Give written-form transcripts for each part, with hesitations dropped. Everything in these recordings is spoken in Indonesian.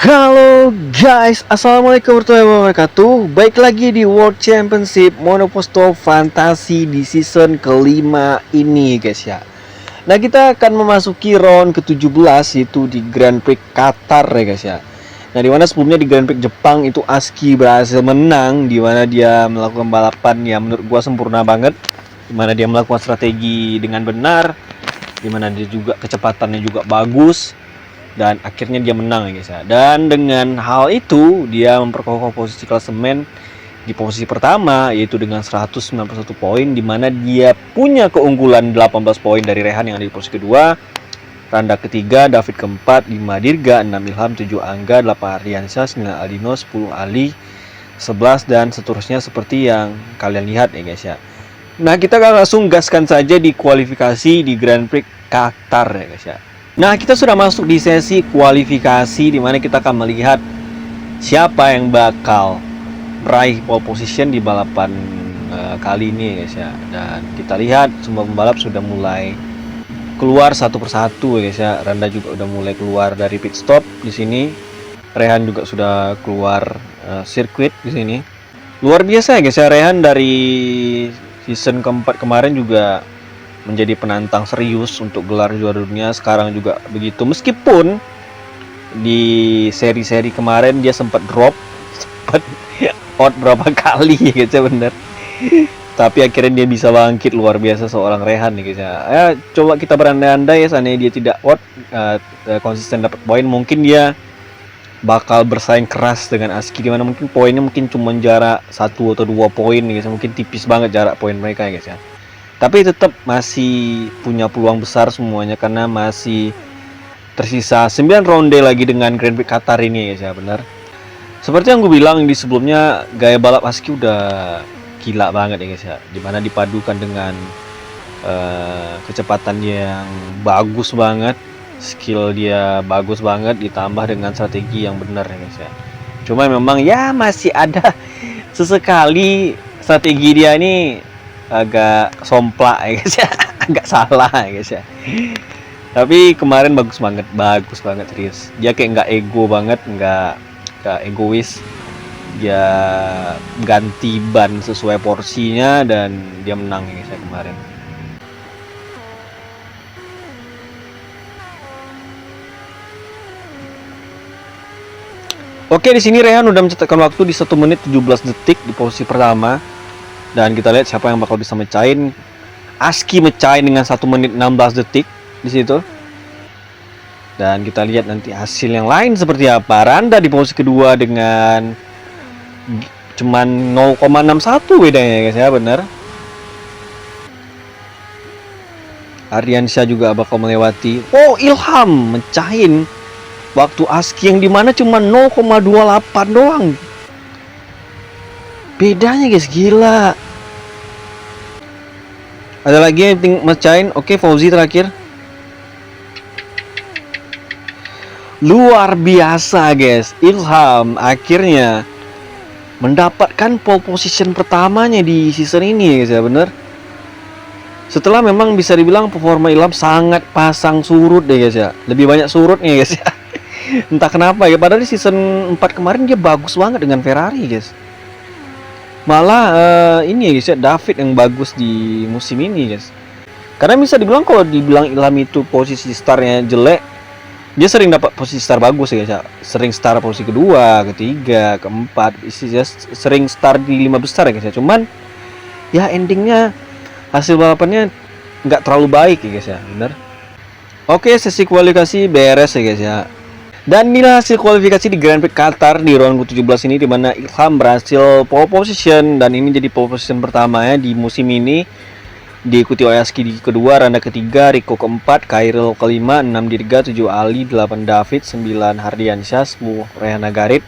Halo guys, assalamualaikum warahmatullahi wabarakatuh. Baik lagi di World Championship Monoposto Fantasi di season kelima ini guys ya. Nah, kita akan memasuki round ke-17 yaitu di Grand Prix Qatar ya guys ya. Nah, dimana sebelumnya di Grand Prix Jepang itu Aski berhasil menang, dimana dia melakukan balapan yang menurut gua sempurna banget, dimana dia melakukan strategi dengan benar, dimana dia juga kecepatannya juga bagus, dan akhirnya dia menang ya guys ya. Dan dengan hal itu dia memperkokoh posisi klasemen di posisi pertama yaitu dengan 191 poin, di mana dia punya keunggulan 18 poin dari Rehan yang ada di posisi kedua, Randa ketiga, David keempat, 5 Dirga, 6 Ilham, 7 Angga, 8 Ardiansyah, 9 Aldino, 10 Ali, 11 dan seterusnya seperti yang kalian lihat ya guys ya. Nah, kita akan langsung gaskan saja di kualifikasi di Grand Prix Qatar ya guys ya. Nah, kita sudah masuk di sesi kualifikasi di mana kita akan melihat siapa yang bakal meraih pole position di balapan kali ini guys ya. Dan kita lihat semua pembalap sudah mulai keluar satu persatu guys ya. Randa juga udah mulai keluar dari pit stop di sini. Rehan juga sudah keluar sirkuit di sini. Luar biasa ya guys ya, Rehan dari season keempat kemarin juga menjadi penantang serius untuk gelar juara dunia. Sekarang juga begitu, meskipun di seri-seri kemarin dia sempat drop, sempat out berapa kali ya guys ya, bener. Tapi akhirnya dia bisa bangkit, luar biasa seorang Rehan nih guys ya. Ya, coba kita berandai-andai ya, seandainya dia tidak out, konsisten dapat poin, mungkin dia bakal bersaing keras dengan Aski, dimana mungkin poinnya mungkin cuma jarak 1 atau 2 poin guys, mungkin tipis banget jarak poin mereka ya guys ya. Tapi tetap masih punya peluang besar semuanya karena masih tersisa 9 ronde lagi dengan Grand Prix Qatar ini ya benar. Seperti yang gue bilang di sebelumnya, gaya balap Aski udah gila banget ya guys ya. Dimana dipadukan dengan kecepatan yang bagus banget, skill dia bagus banget, ditambah dengan strategi yang benar ya guys ya. Cuma memang ya masih ada sesekali strategi dia ini agak somplak ya guys ya, agak salah ya guys ya. Tapi kemarin bagus banget serius. Dia kayak nggak ego banget, nggak egois. Dia ganti ban sesuai porsinya dan dia menang ya guys ya kemarin. Oke, di sini Rehan udah mencetakkan waktu di 1 menit 17 detik di posisi pertama. Dan kita lihat siapa yang bakal bisa mecahin. Aski mecahin dengan 1 menit 16 detik di situ. Dan kita lihat nanti hasil yang lain seperti apa. Randa di posisi kedua dengan cuman 0,61 bedanya guys ya, bener. Ardiansyah juga bakal melewati. Oh, Ilham mecahin waktu Aski yang dimana cuma 0,28 doang. Bedanya guys, gila. Ada lagi yang mecahin. Oke, Fauzi terakhir. Luar biasa guys, Ilham akhirnya mendapatkan pole position pertamanya di season ini guys ya, bener. Setelah memang bisa dibilang performa Ilham sangat pasang surut deh guys ya. Lebih banyak surutnya guys ya. Entah kenapa ya, padahal di season 4 kemarin dia bagus banget dengan Ferrari guys. Malah ini ya guys ya, David yang bagus di musim ini guys. Karena bisa dibilang kalau dibilang Ilham itu posisi startnya jelek, dia sering dapat posisi start bagus ya guys ya. Sering start posisi kedua, ketiga, keempat, sering start di 5 besar ya guys ya. Cuman ya endingnya hasil balapannya nggak terlalu baik ya guys ya, bener. Oke, sesi kualifikasi beres ya guys ya. Dan inilah hasil kualifikasi di Grand Prix Qatar di round ke-17 ini, dimana Ilham berhasil pole position dan ini jadi pole position pertamanya di musim ini. Diikuti oleh Aski di kedua, Randa ketiga, Riko keempat, Khairil kelima, 6 Dirga, 7 Ali, 8 David, 9 Hardiansyah, 10 Rehan Nagarit,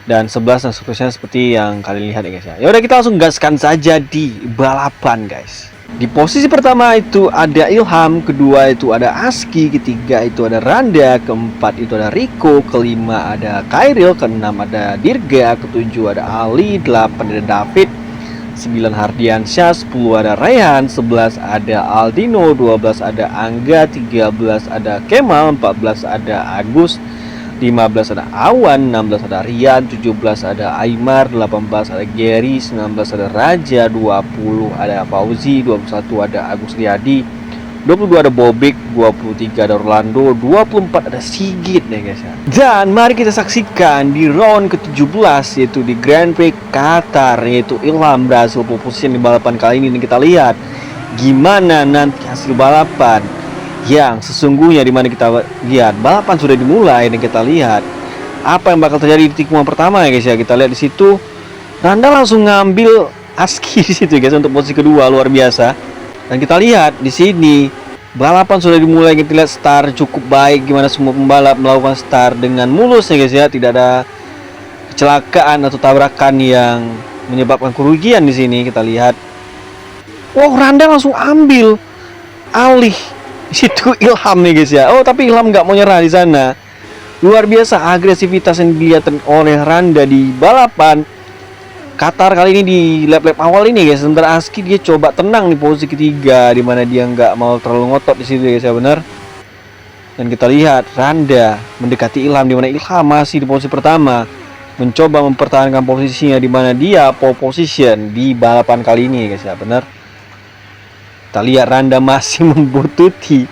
dan 11 dan seterusnya seperti yang kalian lihat ya guys ya. Yaudah, kita langsung gaskan saja di balapan guys. Di posisi pertama itu ada Ilham, kedua itu ada Aski, ketiga itu ada Randa, keempat itu ada Riko, kelima ada Khairil, keenam ada Dirga, ketujuh ada Ali, 8 ada David, 9 Hardiansyah, 10 ada Rehan, 11 ada Aldino, 12 ada Angga, 13 ada Kemal, 14 ada Agus, 15 ada Awan, 16 ada Rian, 17 ada Aymar, 18 ada Gary, 19 ada Raja, 20 ada Fauzi, 21 ada Agus Riyadi, 22 ada Bobik, 23 ada Orlando, 24 ada Sigit ya guys ya. Dan mari kita saksikan di round ke-17 yaitu di Grand Prix Qatar, yaitu Ilham berhasil pole position di balapan kali ini. Dan kita lihat gimana nanti hasil balapan yang sesungguhnya, dimana kita lihat balapan sudah dimulai dan kita lihat apa yang bakal terjadi di tikungan pertama ya guys ya. Kita lihat di situ Randa langsung ngambil Aski di situ guys untuk posisi kedua, luar biasa. Dan kita lihat di sini balapan sudah dimulai, kita lihat start cukup baik, gimana semua pembalap melakukan start dengan mulus ya guys ya, tidak ada kecelakaan atau tabrakan yang menyebabkan kerugian di sini. Kita lihat, wow, Randa langsung ambil alih situ Ilham nih guys ya. Oh, tapi Ilham nggak mau nyerah di sana. Luar biasa agresivitas yang dilihat oleh Randa di balapan Qatar kali ini di lap-lap awal ini guys. Sementara Aski dia coba tenang di posisi ketiga, dimana dia nggak mau terlalu ngotot di situ guys ya, benar. Dan kita lihat Randa mendekati Ilham, dimana Ilham masih di posisi pertama, mencoba mempertahankan posisinya, dimana dia pole position di balapan kali ini guys ya, benar. Kita lihat Randa masih membututi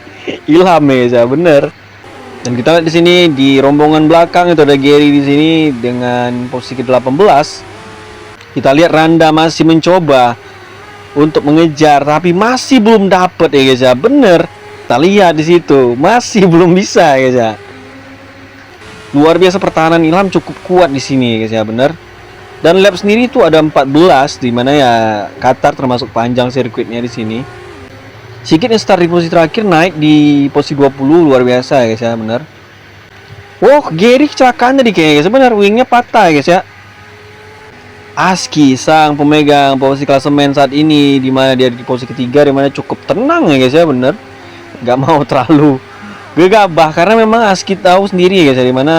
Ilham ya, bener. Dan kita lihat di sini di rombongan belakang itu ada Gary di sini dengan posisi ke-18. Kita lihat Randa masih mencoba untuk mengejar, tapi masih belum dapat ya guys ya, bener. Kita lihat di situ masih belum bisa ya guys ya. Luar biasa pertahanan Ilham cukup kuat di sini ya guys ya, bener. Dan lap sendiri itu ada 14, dimana ya Qatar termasuk panjang sirkuitnya di sini. Sigit yang start di posisi terakhir naik di posisi 20, luar biasa ya guys ya, benar. Wow, Gary kecelakaan tadi kayaknya guys, benar, wingnya patah guys ya. Aski sang pemegang posisi klasemen saat ini, dimana dia di posisi ketiga, dimana cukup tenang ya guys ya, benar. Gak mau terlalu gegabah karena memang Aski tahu sendiri ya guys ya, dimana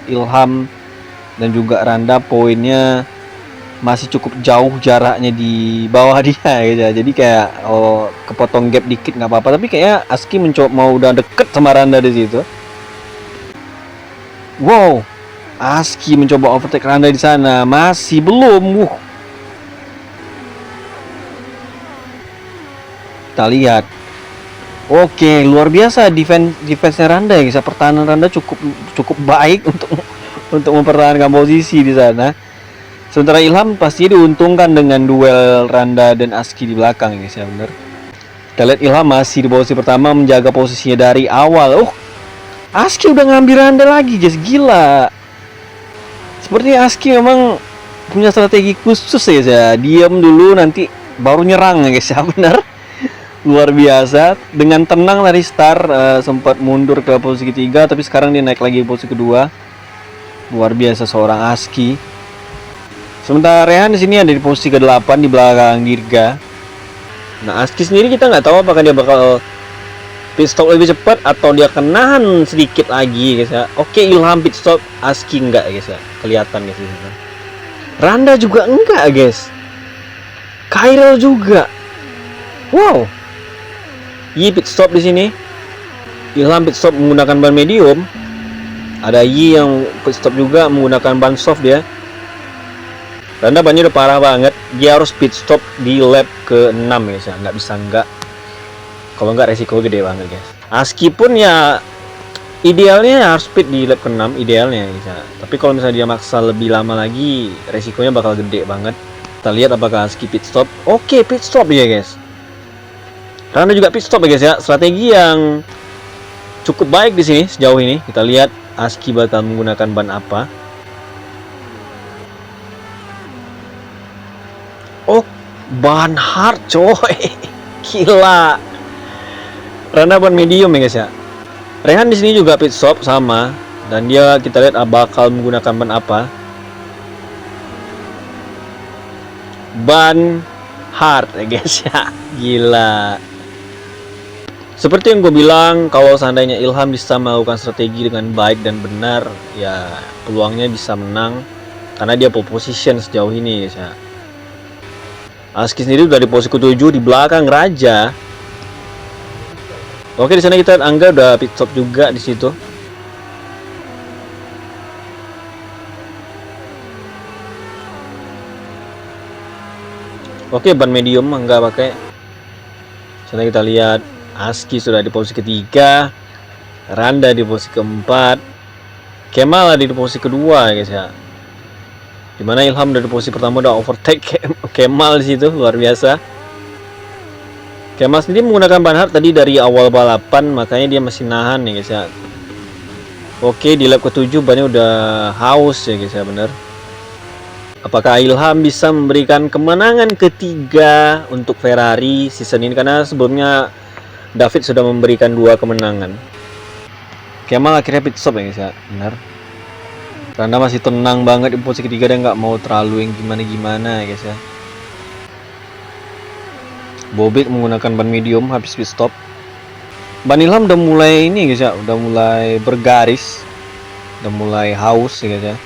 Ilham dan juga Randa poinnya masih cukup jauh jaraknya di bawah dia gitu ya. Jadi kayak kepotong gap dikit nggak apa-apa, tapi kayak Aski mencoba mau udah deket sama Randa di situ. Wow, Aski mencoba overtake Randa di sana, masih belum. Kita lihat. Oke, luar biasa defense-nya Randa ya guys. Pertahanan Randa cukup baik untuk mempertahankan posisi di sana. Sementara Ilham pasti diuntungkan dengan duel Randa dan Aski di belakang ya guys ya, bener. Kita lihat Ilham masih di posisi pertama, menjaga posisinya dari awal. Oh, Aski udah ngambil Randa lagi guys, gila. Sepertinya Aski memang punya strategi khusus ya guys ya. Diam dulu nanti baru nyerang ya guys ya, bener. Luar biasa, dengan tenang dari start sempat mundur ke posisi ketiga, tapi sekarang dia naik lagi di posisi kedua. Luar biasa seorang Aski. Sementara Rehan di sini ada di posisi ke-8 di belakang Dirga. Nah, Aski sendiri kita nggak tahu apakah dia bakal pit stop lebih cepat atau dia akan nahan sedikit lagi guys ya. Oke, Ilham pit stop, Aski enggak guys ya. Kelihatan guys ini. Randa juga enggak guys. Khairil juga. Wow. Yi pit stop di sini. Ilham pit stop menggunakan ban medium. Ada Yi yang pit stop juga menggunakan ban soft dia. Randa bannya udah parah banget, dia harus pit stop di lap ke-6 guys ya, nggak bisa enggak. Kalau nggak resiko gede banget guys. Aski pun ya idealnya harus pit di lap ke-6 idealnya guys ya. Tapi kalau misalnya dia maksa lebih lama lagi, resikonya bakal gede banget. Kita lihat apakah Aski pit stop. Oke, pit stop ya guys. Randa juga pit stop ya guys ya. Strategi yang cukup baik di sini sejauh ini. Kita lihat Aski bakal menggunakan ban apa. Oh, ban hard coy. Gila. Randa ban medium ya guys ya. Rehan di sini juga pit stop sama, dan dia kita lihat bakal menggunakan ban apa. Ban hard ya guys ya. Gila. Seperti yang gue bilang, kalau seandainya Ilham bisa melakukan strategi dengan baik dan benar, ya peluangnya bisa menang karena dia pole position sejauh ini guys ya. Aski sendiri udah di posisi ke-7 di belakang Raja. Oke, di sana kita Angga udah pit stop juga di situ. Oke, ban medium enggak pakai. Sekarang kita lihat Aski sudah di posisi ketiga, Randa di posisi keempat, Kemal ada di posisi kedua guys ya. Dimana Ilham dari posisi pertama udah overtake Kemal di situ, luar biasa. Kemal sendiri menggunakan ban hard tadi dari awal balapan, makanya dia masih nahan nih guys ya. Oke, di lap ke-7 bannya udah haus ya guys ya, bener. Apakah Ilham bisa memberikan kemenangan ketiga untuk Ferrari season ini, karena sebelumnya David sudah memberikan 2 kemenangan. Kemal akhirnya pit stop ya guys ya, bener. Randa masih tenang banget di posisi ketiga, dan nggak mau terlalu yang gimana-gimana ya guys ya. Bobek menggunakan ban medium habis pit stop. Ban Ilham udah mulai ini guys ya, udah mulai bergaris, udah mulai haus ya guys ya.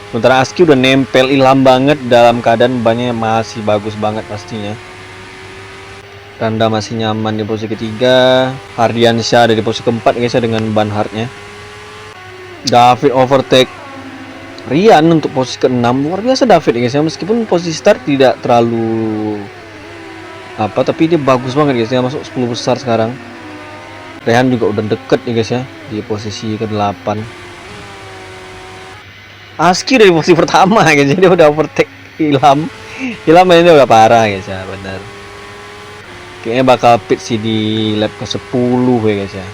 Sementara Aski udah nempel Ilham banget, dalam keadaan bannya masih bagus banget pastinya. Randa masih nyaman di posisi ketiga. Hardiansyah ada di posisi keempat guys ya dengan ban hardnya. David overtake Rian untuk posisi ke-6. Luar biasa David guys ya, meskipun posisi start tidak terlalu apa, tapi dia bagus banget guys ya, masuk 10 besar sekarang. Rehan juga udah deket ya guys ya, di posisi ke-8. Aski dari posisi pertama guys, dia udah overtake Ilham. Ilham ini udah parah guys ya, bener. Kayaknya bakal pit sih di lap ke-10 ya guys ya.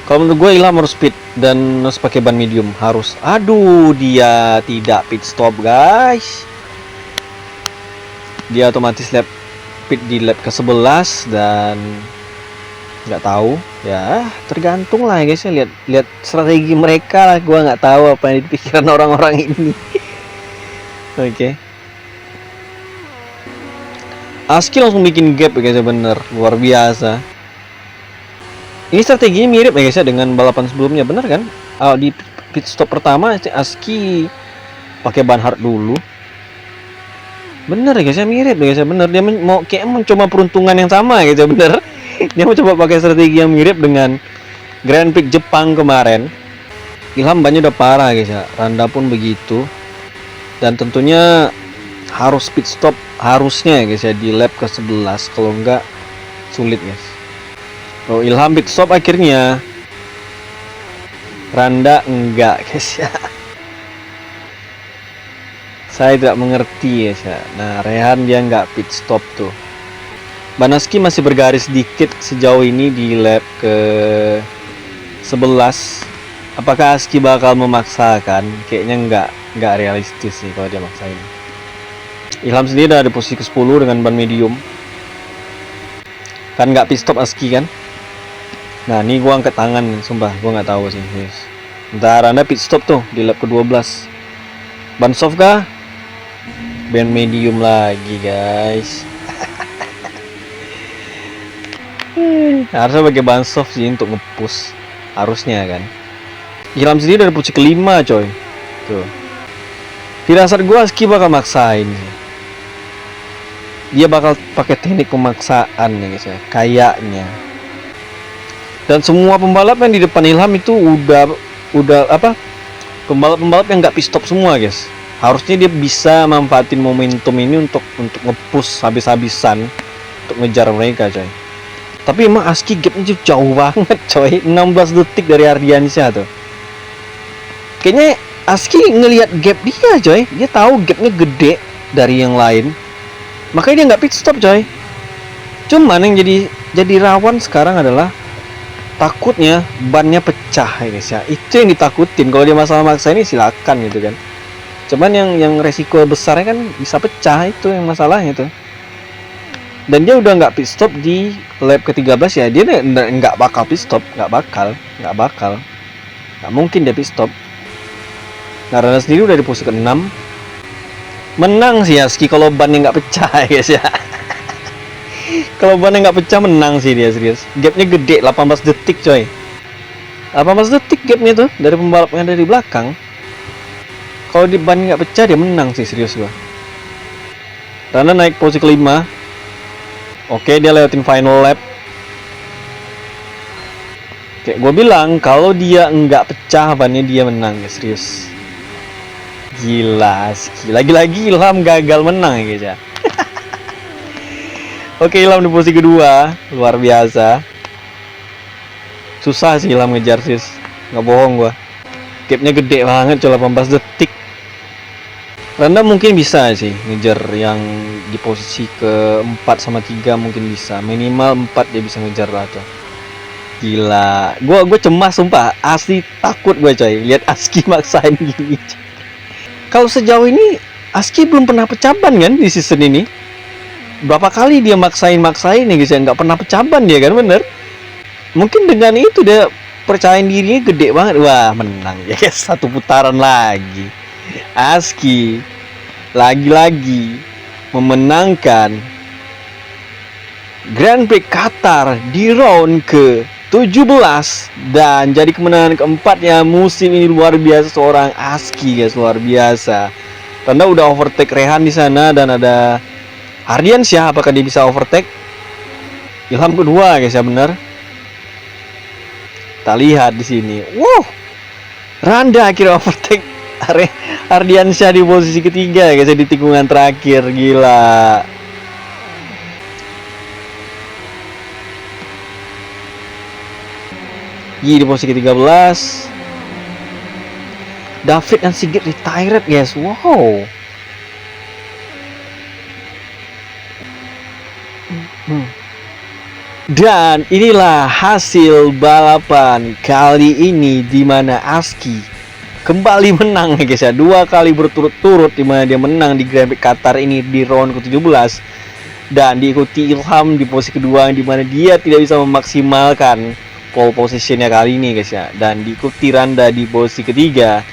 Kalau menurut gue Ilham harus pit dan harus pakai ban medium, harus. Aduh, dia tidak pit stop guys. Dia otomatis pit di lap ke-11 dan nggak tahu ya, tergantung lah ya guys ya, lihat strategi mereka lah. Gua nggak tahu apa yang dipikiran orang-orang ini. Oke. Aski langsung bikin gap ya guys ya, bener luar biasa. Ini strateginya mirip ya guys ya dengan balapan sebelumnya, bener kan? Di pit stop pertama Aski pakai ban hard dulu. Bener ya guys ya, mirip ya guys ya, bener. Dia mau kayak mencoba peruntungan yang sama ya guys ya, bener. Dia mau coba pakai strategi yang mirip dengan Grand Prix Jepang kemarin. Ilham bannya udah parah guys ya, Randa pun begitu. Dan tentunya harus pit stop harusnya ya guys ya di lap ke-11, kalau enggak sulit guys. Oh, Ilham pit stop akhirnya, Randa enggak guys ya. Saya tidak mengerti ya. Nah, Rehan dia nggak pit stop tuh. Banaski masih bergaris dikit sejauh ini di lap ke 11. Apakah Aski bakal memaksakan? Kayaknya nggak realistis sih kalau dia maksain. Ilham sendiri udah di posisi ke-10 dengan ban medium. Kan nggak pit stop Aski kan? Nah, ini gua angkat tangan, sumpah gua nggak tahu sih. Yes. Ntar Anda pit stop tuh di lap ke-12. Ban soft kah? Ban medium lagi guys. Harusnya pakai ban soft sih untuk ngepush, harusnya kan. Ilham sendiri dari posisi ke-5 coy. Tuh. Firasat gua Aski bakal maksain sih. Dia bakal pakai teknik pemaksaan ya guys ya, kayaknya. Dan semua pembalap yang di depan Ilham itu udah apa? Pembalap-pembalap yang nggak pit stop semua guys. Harusnya dia bisa manfaatin momentum ini untuk nge-push habis-habisan untuk ngejar mereka coy. Tapi emang Aski gapnya jauh banget coy, 16 detik dari Ardiansyah tuh. Kayaknya Aski ngelihat gap dia coy, dia tahu gapnya gede dari yang lain, makanya dia nggak pit stop coy. Cuman yang jadi rawan sekarang adalah takutnya bannya pecah ya guys ya. Itu yang ditakutin. Kalau dia masalah maksa ini silakan gitu kan. Cuman yang resiko besarnya kan bisa pecah, itu yang masalahnya tuh. Dan dia udah nggak pit stop di lap ke-13 ya, dia nggak bakal pit stop, nggak mungkin dia pit stop. Nah, Randa sendiri udah di posisi ke-6. Menang sih Aski kalau bannya nggak pecah ya guys ya. Kalau bannya nggak pecah menang sih dia, serius. Gapnya gede, 18 detik coy. 18 detik gapnya tuh dari pembalap yang dari belakang. Kalau di ban nggak pecah dia menang sih, serius gua. Randa naik posisi ke-5. Oke, dia lewatin final lap. Kayak gue bilang, kalau dia nggak pecah bannya dia menang ya, serius. Gila, lagi-lagi Ilham gagal menang ya guys ya. Oke, Ilham di posisi kedua, luar biasa. Susah sih Ilham ngejar sis, nggak bohong gua. Gapnya gede banget, cuma 18 detik. Randa mungkin bisa sih ngejar yang di posisi keempat sama 3 mungkin bisa. Minimal 4 dia bisa ngejar lah tuh. Gila, gue cemas sumpah, asli takut gue coy. Lihat Aski maksain gini. Kalau sejauh ini Aski belum pernah pecah ban kan di season ini. Berapa kali dia maksain nih guys ya, nggak pernah pecah ban dia kan, bener. Mungkin dengan itu dia percaya dirinya gede banget. Wah, menang ya guys, satu putaran lagi. Aski lagi-lagi memenangkan Grand Prix Qatar di round ke-17 dan jadi kemenangan keempatnya musim ini. Luar biasa seorang Aski guys, luar biasa. Tanda udah overtake Rehan di sana dan ada Ardiansyah, apakah dia bisa overtake? Ilham kedua guys ya, bener. Kita lihat di sini. Wow, Randa akhirnya overtake Ardiansyah di posisi ketiga guys ya, di tikungan terakhir. Gila. Di posisi ke-13. David dan Sigit retired guys. Wow. Dan inilah hasil balapan kali ini, di mana Aski kembali menang ya guys ya, 2 kali berturut-turut di mana dia menang di Grand Prix Qatar ini di round ke-17 dan diikuti Ilham di posisi kedua di mana dia tidak bisa memaksimalkan pole positionnya kali ini guys ya, dan diikuti Randa di posisi ketiga.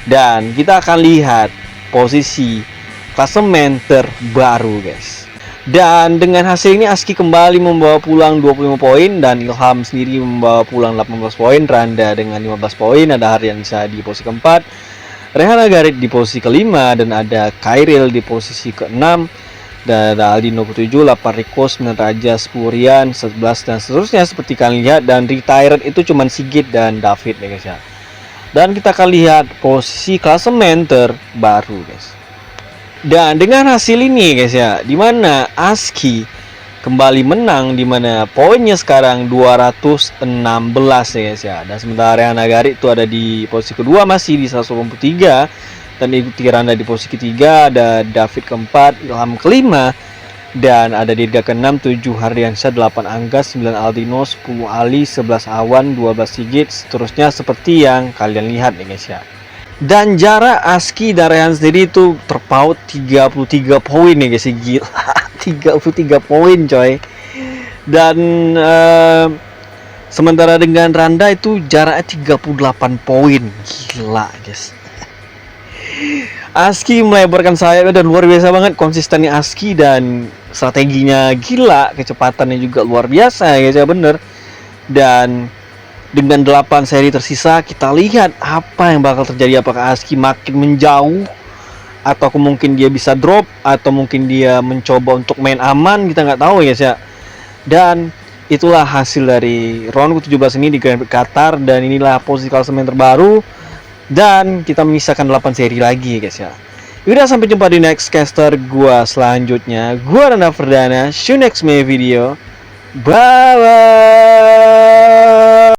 Dan kita akan lihat posisi klasemen terbaru guys. Dan dengan hasil ini Aski kembali membawa pulang 25 poin dan Ilham sendiri membawa pulang 18 poin, Randa dengan 15 poin, ada Haryansyah di posisi keempat, Rehan Agarit di posisi kelima, dan ada Khairil di posisi keenam, dan ada Aldino ke-7, 8 Riko, 9 Raja, 10 Rian, 11 dan seterusnya seperti kalian lihat. Dan retired itu cuman Sigit dan David ya guys ya. Dan kita akan lihat posisi klasemen terbaru guys. Dan dengan hasil ini guys ya, dimana Aski kembali menang, dimana poinnya sekarang 216 ya guys ya. Dan sementara Rehan Agarit itu ada di posisi kedua masih di 183, dan diikuti Randa di posisi ketiga, ada David keempat, Ilham kelima, dan ada Dirga ke-6, 7 Hardiansyah, 8 Angga, 9 Aldino, 10 Ali, 11 Awan, 12 Sigit, seterusnya seperti yang kalian lihat nih guys ya. Dan jarak Aski dan Rehan sendiri itu terpaut 33 poin nih guys, gila. 33 poin coy. Dan sementara dengan Randa itu jaraknya 38 poin. Gila guys. Aski melebarkan sayapnya dan luar biasa banget konsistennya Aski, dan strateginya gila, kecepatannya juga luar biasa ya guys ya, bener. Dan dengan 8 seri tersisa, kita lihat apa yang bakal terjadi. Apakah Aski makin menjauh, atau mungkin dia bisa drop, atau mungkin dia mencoba untuk main aman, kita nggak tahu ya guys ya. Dan itulah hasil dari round ke-17 ini di Grand Prix Qatar, dan inilah posisi klasemen terbaru. Dan kita menyisakan 8 seri lagi guys ya. Yaudah, sampai jumpa di next caster gua selanjutnya. Gua Randa Ferdana. See you next video. Bye bye.